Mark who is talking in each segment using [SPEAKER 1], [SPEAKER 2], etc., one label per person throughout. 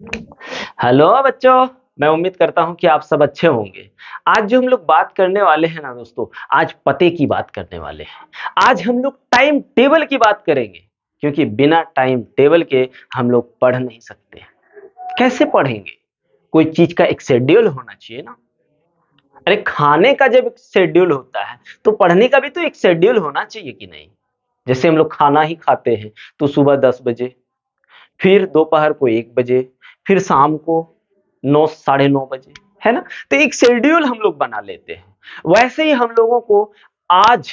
[SPEAKER 1] Hello बच्चों। मैं उम्मीद करता हूं कि आप सब अच्छे होंगे। आज जो हम लोग बात करने वाले हैं ना दोस्तों, आज पते की बात करने वाले हैं। आज हम लोग टाइम टेबल की बात करेंगे, क्योंकि बिना टाइम टेबल के हम लोग पढ़ नहीं सकते। कैसे पढ़ेंगे? कोई चीज का एक शेड्यूल होना चाहिए ना। अरे खाने का जब एक शेड्यूल होता है तो पढ़ने का भी तो एक शेड्यूल होना चाहिए कि नहीं? जैसे हम लोग खाना ही खाते हैं तो सुबह 10 बजे, फिर दोपहर को 1 बजे, फिर शाम को 9 साढ़े 9 बजे, है ना? तो एक शेड्यूल हम लोग बना लेते हैं। वैसे ही हम लोगों को आज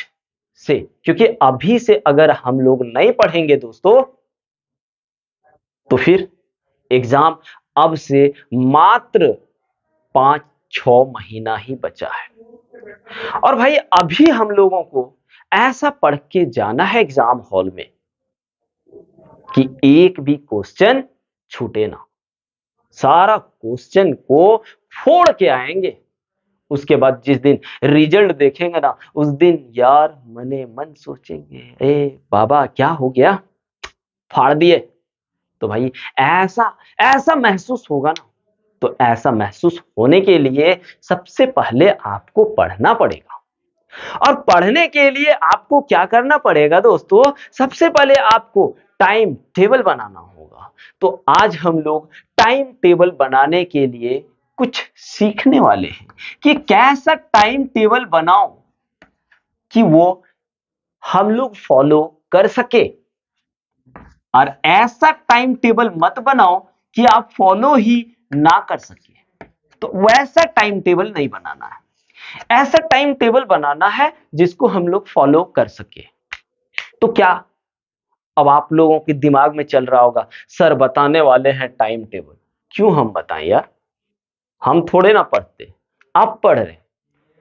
[SPEAKER 1] से, क्योंकि अभी से अगर हम लोग नहीं पढ़ेंगे दोस्तों, तो फिर एग्जाम अब से मात्र 5-6 महीना ही बचा है। और भाई अभी हम लोगों को ऐसा पढ़ के जाना है एग्जाम हॉल में कि एक भी क्वेश्चन छूटे ना। सारा क्वेश्चन को फोड़ के आएंगे। उसके बाद जिस दिन रिजल्ट देखेंगे ना, उस दिन यार मने मन सोचेंगे, ए बाबा क्या हो गया, फाड़ दिए। तो भाई ऐसा ऐसा महसूस होगा ना। तो ऐसा महसूस होने के लिए सबसे पहले आपको पढ़ना पड़ेगा। और पढ़ने के लिए आपको क्या करना पड़ेगा दोस्तों? सबसे पहले आपको टाइम टेबल बनाना होगा। तो आज हम लोग टाइम टेबल बनाने के लिए कुछ सीखने वाले हैं कि कैसा टाइम टेबल बनाओ कि वो हम लोग फॉलो कर सके। और ऐसा टाइम टेबल मत बनाओ कि आप फॉलो ही ना कर सके। तो वैसा टाइम टेबल नहीं बनाना है। ऐसा टाइम टेबल बनाना है जिसको हम लोग फॉलो कर सके। तो क्या अब आप लोगों के दिमाग में चल रहा होगा, सर बताने वाले हैं टाइम टेबल, क्यों हम बताएं यार? हम थोड़े ना पढ़ते, आप पढ़ रहे।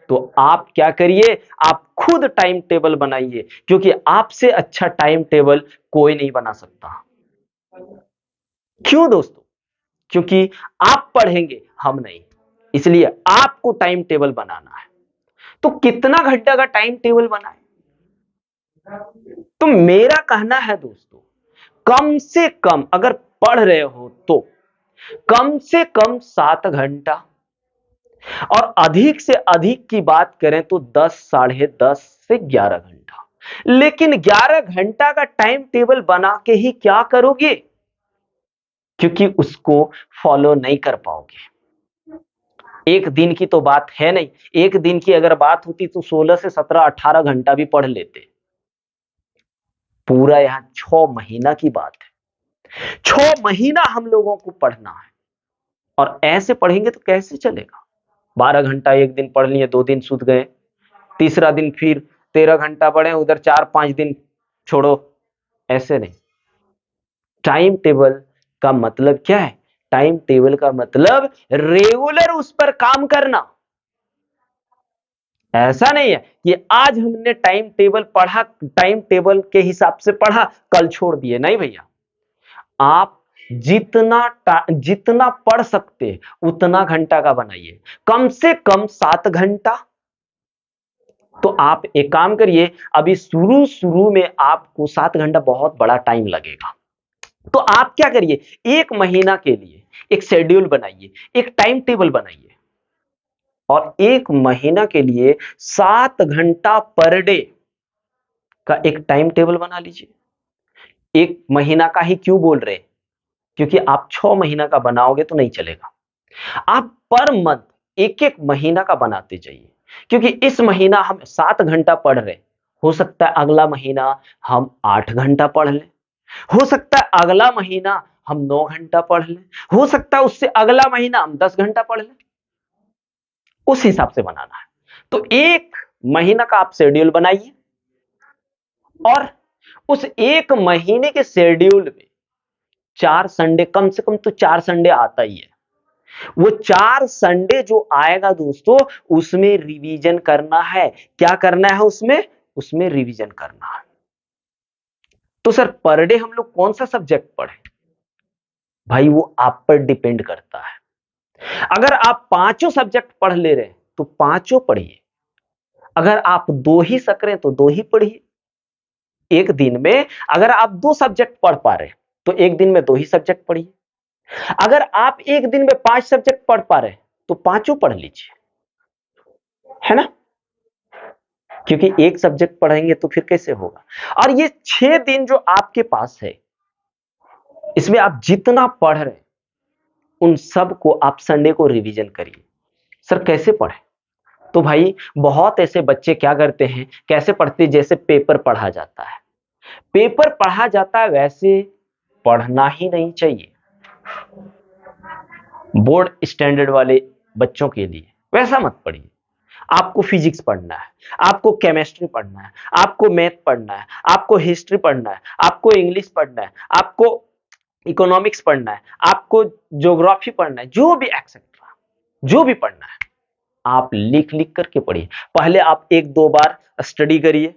[SPEAKER 1] तो आप क्या करिए, आप खुद टाइम टेबल बनाइए, क्योंकि आपसे अच्छा टाइम टेबल कोई नहीं बना सकता। क्यों दोस्तों? क्योंकि आप पढ़ेंगे, हम नहीं। इसलिए आपको टाइम टेबल बनाना है। तो कितना घंटा का टाइम टेबल बनाए? तो मेरा कहना है दोस्तों, कम से कम अगर पढ़ रहे हो तो कम से कम 7 घंटा, और अधिक से अधिक की बात करें तो 10 साढ़े 10 से 11 घंटा। लेकिन 11 घंटा का टाइम टेबल बना के ही क्या करोगे? क्योंकि उसको फॉलो नहीं कर पाओगे। एक दिन की तो बात है नहीं। एक दिन की अगर बात होती तो 16 से 17 18 घंटा भी पढ़ लेते। पूरा यहां 6 महीना की बात है। 6 महीना हम लोगों को पढ़ना है। और ऐसे पढ़ेंगे तो कैसे चलेगा? 12 घंटा एक दिन पढ़ लिए, 2 दिन सूत गए, तीसरा दिन फिर 13 घंटा पढ़े, उधर 4-5 दिन छोड़ो। ऐसे नहीं। टाइम टेबल का मतलब क्या है? टाइम टेबल का मतलब रेगुलर उस पर काम करना। ऐसा नहीं है कि आज हमने टाइम टेबल पढ़ा, टाइम टेबल के हिसाब से पढ़ा, कल छोड़ दिए। नहीं भैया, आप जितना पढ़ सकते उतना घंटा का बनाइए, कम से कम 7 घंटा। तो आप एक काम करिए, अभी शुरू शुरू में आपको 7 घंटा बहुत बड़ा टाइम लगेगा। तो आप क्या करिए, 1 महीना के लिए एक शेड्यूल बनाइए, एक टाइम टेबल बनाइए, और 1 महीना के लिए 7 घंटा पर डे का एक टाइम टेबल बना लीजिए। 1 महीना का ही क्यों बोल रहे हैं? क्योंकि आप 6 महीना का बनाओगे तो नहीं चलेगा। आप पर मंथ एक एक महीना का बनाते जाइए, क्योंकि इस महीना हम 7 घंटा पढ़ रहे, हो सकता है अगला महीना हम 8 घंटा पढ़ लें, हो सकता है अगला महीना हम 9 घंटा पढ़ लें, हो सकता है उससे अगला महीना हम 10 घंटा पढ़ लें। उस हिसाब से बनाना है। तो 1 महीना का आप शेड्यूल बनाइए, और उस 1 महीने के शेड्यूल में 4 संडे, कम से कम तो 4 संडे आता ही है। वो 4 संडे जो आएगा दोस्तों, उसमें रिवीजन करना है। क्या करना है उसमें? उसमें रिवीजन करना है। तो सर पर डे हम लोग कौन सा सब्जेक्ट पढ़े? भाई वो आप पर डिपेंड करता है। अगर आप पांचों सब्जेक्ट पढ़ ले रहे हैं तो पांचों पढ़िए। अगर आप दो ही सक रहे हैं तो दो ही पढ़िए। एक दिन में अगर आप 2 सब्जेक्ट पढ़ पा रहे हैं तो एक दिन में 2 ही सब्जेक्ट पढ़िए। अगर आप एक दिन में 5 सब्जेक्ट पढ़ पा रहे हैं तो पांचों पढ़ लीजिए, है ना? क्योंकि एक सब्जेक्ट पढ़ेंगे तो फिर कैसे होगा। और ये 6 दिन जो आपके पास है, इसमें आप जितना पढ़ रहे हैं उन सब को आप संडे को रिवीजन करिए। सर कैसे पढ़े? तो भाई बहुत ऐसे बच्चे क्या करते हैं, कैसे पढ़ते हैं, जैसे पेपर पढ़ा जाता है, पेपर पढ़ा जाता है वैसे पढ़ना ही नहीं चाहिए। बोर्ड स्टैंडर्ड वाले बच्चों के लिए वैसा मत पढ़िए। आपको फिजिक्स पढ़ना है, आपको केमिस्ट्री पढ़ना है, आपको मैथ पढ़ना है, आपको हिस्ट्री पढ़ना है, आपको इंग्लिश पढ़ना है, आपको इकोनॉमिक्स पढ़ना है, आपको ज्योग्राफी पढ़ना है, जो भी एक्सेट्रा जो भी पढ़ना है आप लिख लिख करके पढ़िए। पहले आप एक दो बार स्टडी करिए,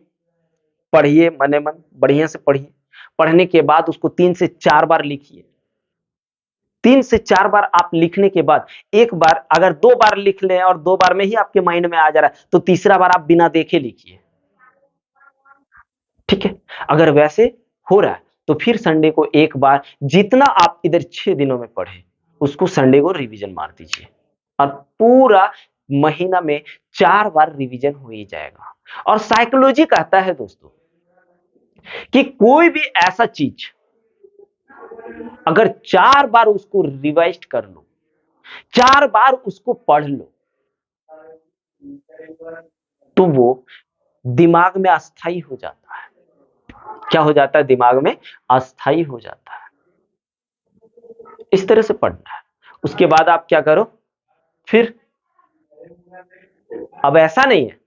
[SPEAKER 1] पढ़िए मने मन बढ़िया से पढ़िए। पढ़ने के बाद उसको 3 से 4 बार लिखिए। 3 से 4 बार आप लिखने के बाद एक बार अगर 2 बार लिख लें और 2 बार में ही आपके माइंड में आ जा रहा है तो तीसरा बार आप बिना देखे लिखिए। ठीक है? अगर वैसे हो रहा है तो फिर संडे को एक बार जितना आप इधर 6 दिनों में पढ़े उसको संडे को रिवीजन मार दीजिए और पूरा महीना में 4 बार रिवीजन हो ही जाएगा। और साइकोलॉजी कहता है दोस्तों कि कोई भी ऐसा चीज अगर 4 बार उसको रिवाइज कर लो, 4 बार उसको पढ़ लो तो वो दिमाग में अस्थाई हो जाता है। क्या हो जाता है? दिमाग में अस्थाई हो जाता है। इस तरह से पढ़ना है। उसके बाद आप क्या करो, फिर अब ऐसा नहीं है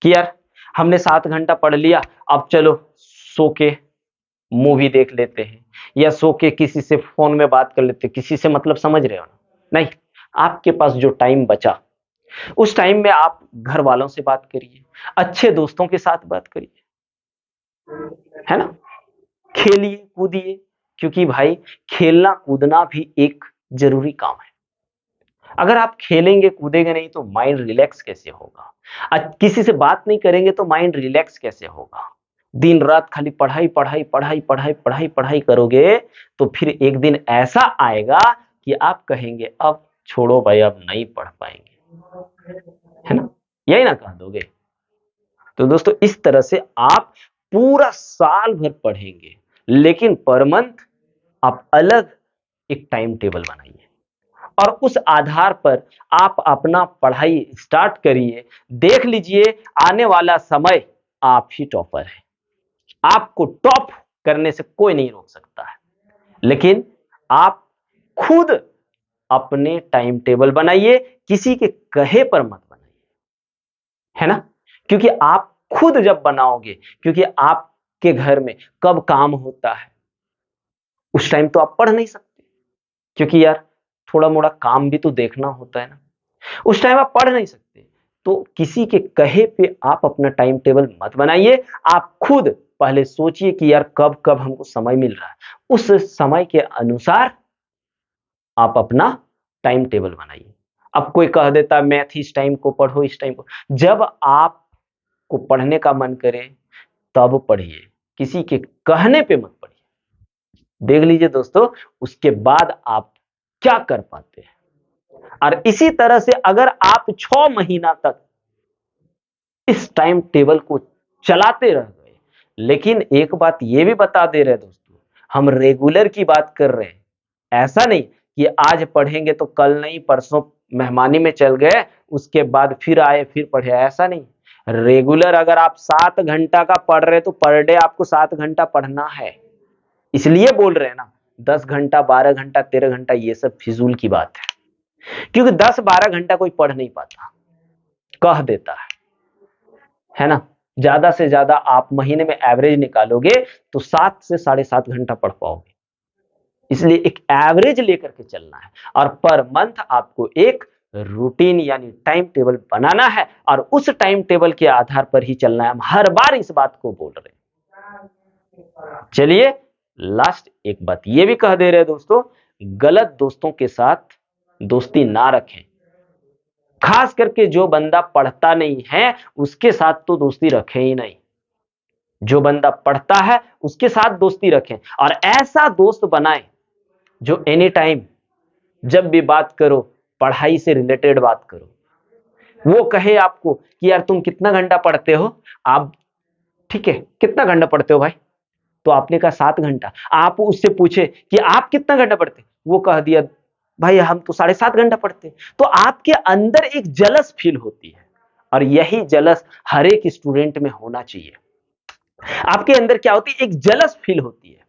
[SPEAKER 1] कि यार हमने 7 घंटा पढ़ लिया, अब चलो सो के मूवी देख लेते हैं या सो के किसी से फोन में बात कर लेते हैं, किसी से मतलब समझ रहे हो ना? नहीं, आपके पास जो टाइम बचा उस टाइम में आप घर वालों से बात करिए, अच्छे दोस्तों के साथ बात करिए, है ना? खेलिए कूदिए, क्योंकि भाई खेलना कूदना भी एक जरूरी काम है। अगर आप खेलेंगे कूदेंगे नहीं तो माइंड रिलैक्स कैसे होगा? किसी से बात नहीं करेंगे तो माइंड रिलैक्स कैसे होगा? दिन रात खाली पढ़ाई पढ़ाई पढ़ाई पढ़ाई पढ़ाई पढ़ाई करोगे तो फिर एक दिन ऐसा आएगा कि आप कहेंगे अब छोड़ो भाई, अब नहीं पढ़ पाएंगे, है ना? यही ना कह दोगे? तो दोस्तों इस तरह से आप पूरा साल भर पढ़ेंगे, लेकिन पर मंथ आप अलग एक टाइम टेबल बनाइए और उस आधार पर आप अपना पढ़ाई स्टार्ट करिए। देख लीजिए आने वाला समय आप ही टॉपर है। आपको टॉप करने से कोई नहीं रोक सकता है, लेकिन आप खुद अपने टाइम टेबल बनाइए, किसी के कहे पर मत बनाइए, है ना? क्योंकि आप खुद जब बनाओगे, क्योंकि आपके घर में कब काम होता है उस टाइम तो आप पढ़ नहीं सकते, क्योंकि यार थोड़ा मोड़ा काम भी तो देखना होता है ना, उस टाइम आप पढ़ नहीं सकते। तो किसी के कहे पे आप अपना टाइम टेबल मत बनाइए, आप खुद पहले सोचिए कि यार कब कब हमको समय मिल रहा है, उस समय के अनुसार आप अपना टाइम टेबल बनाइए। अब कोई कह देता है मैथ इस टाइम को पढ़ो, इस टाइम को, जब आपको पढ़ने का मन करे तब पढ़िए, किसी के कहने पे मत पढ़िए। देख लीजिए दोस्तों उसके बाद आप क्या कर पाते हैं। और इसी तरह से अगर आप 6 महीना तक इस टाइम टेबल को चलाते रह गए, लेकिन एक बात ये भी बता दे रहे दोस्तों, हम रेगुलर की बात कर रहे हैं, ऐसा नहीं कि आज पढ़ेंगे तो कल नहीं, परसों मेहमानी में चल गए उसके बाद फिर आए फिर पढ़े, ऐसा नहीं। रेगुलर अगर आप 7 घंटा का पढ़ रहे तो पर डे आपको 7 घंटा पढ़ना है। इसलिए बोल रहे हैं ना, 10 घंटा 12 घंटा 13 घंटा ये सब फिजूल की बात है, क्योंकि 10-12 घंटा कोई पढ़ नहीं पाता, कह देता है ना? ज्यादा से ज्यादा आप महीने में एवरेज निकालोगे तो 7 से 7.5 घंटा पढ़ पाओगे। इसलिए एक एवरेज लेकर के चलना है और पर मंथ आपको एक रूटीन यानी टाइम टेबल बनाना है और उस टाइम टेबल के आधार पर ही चलना है। हम हर बार इस बात को बोल रहे हैं। चलिए लास्ट एक बात ये भी कह दे रहे हैं दोस्तों, गलत दोस्तों के साथ दोस्ती ना रखें, खास करके जो बंदा पढ़ता नहीं है उसके साथ तो दोस्ती रखें ही नहीं। जो बंदा पढ़ता है उसके साथ दोस्ती रखें और ऐसा दोस्त बनाएं जो एनी टाइम जब भी बात करो पढ़ाई से रिलेटेड बात करो, वो कहे आपको कि यार तुम कितना घंटा पढ़ते हो, आप ठीक है कितना घंटा पढ़ते हो भाई, तो आपने कहा 7 घंटा। आप उससे पूछे कि आप कितना घंटा पढ़ते, वो कह दिया भाई हम तो 7.5 घंटा पढ़ते। तो आपके अंदर एक जलस फील होती है, और यही जलस हर एक स्टूडेंट में होना चाहिए। आपके अंदर क्या होती है, एक जलस फील होती है।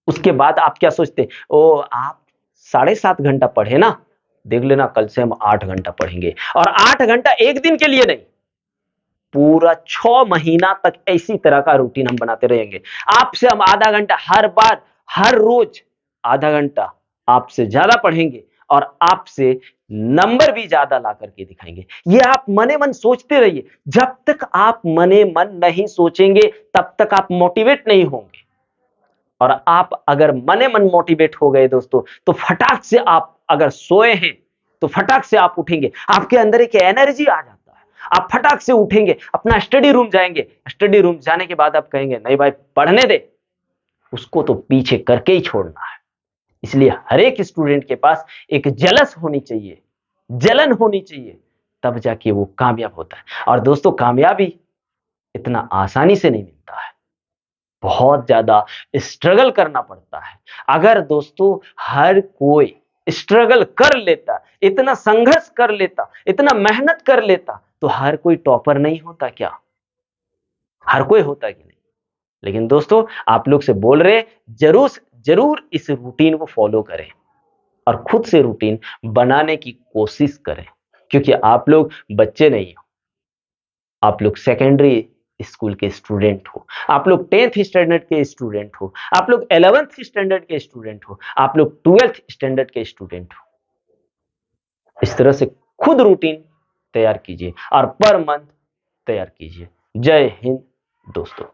[SPEAKER 1] उसके बाद आप क्या सोचते, ओ आप 7.5 घंटा पढ़े ना, देख लेना कल से हम 8 घंटा पढ़ेंगे, और 8 घंटा एक दिन के लिए नहीं, पूरा 6 महीना तक इसी तरह का रूटीन हम बनाते रहेंगे। आपसे हम आधा घंटा हर बार, हर रोज आधा घंटा आपसे ज्यादा पढ़ेंगे, और आपसे नंबर भी ज्यादा ला करके दिखाएंगे। ये आप मने मन सोचते रहिए। जब तक आप मने मन नहीं सोचेंगे तब तक आप मोटिवेट नहीं होंगे, और आप अगर मने मन मोटिवेट हो गए दोस्तों, तो फटाक से आप अगर सोए हैं तो फटाक से आप उठेंगे, आपके अंदर एक एनर्जी आ जाता है, आप फटाक से उठेंगे, अपना स्टडी रूम जाएंगे, स्टडी रूम जाने के बाद आप कहेंगे नहीं भाई पढ़ने दे, उसको तो पीछे करके ही छोड़ना है। इसलिए हर एक स्टूडेंट के पास एक जलस होनी चाहिए, जलन होनी चाहिए, तब जाके वो कामयाब होता है। और दोस्तों कामयाबी इतना आसानी से नहीं मिलता है, बहुत ज्यादा स्ट्रगल करना पड़ता है। अगर दोस्तों हर कोई स्ट्रगल कर लेता, इतना संघर्ष कर लेता, इतना मेहनत कर लेता, तो हर कोई टॉपर नहीं होता क्या? हर कोई होता कि नहीं? लेकिन दोस्तों आप लोग से बोल रहे, जरूर जरूर इस रूटीन को फॉलो करें, और खुद से रूटीन बनाने की कोशिश करें, क्योंकि आप लोग बच्चे नहीं हो, आप लोग सेकेंडरी स्कूल के स्टूडेंट हो, आप लोग 10th स्टैंडर्ड के स्टूडेंट हो, आप लोग 11th स्टैंडर्ड के स्टूडेंट हो, आप लोग 12th स्टैंडर्ड के स्टूडेंट हो। इस तरह से खुद रूटीन तैयार कीजिए और पर मंथ तैयार कीजिए। जय हिंद दोस्तों।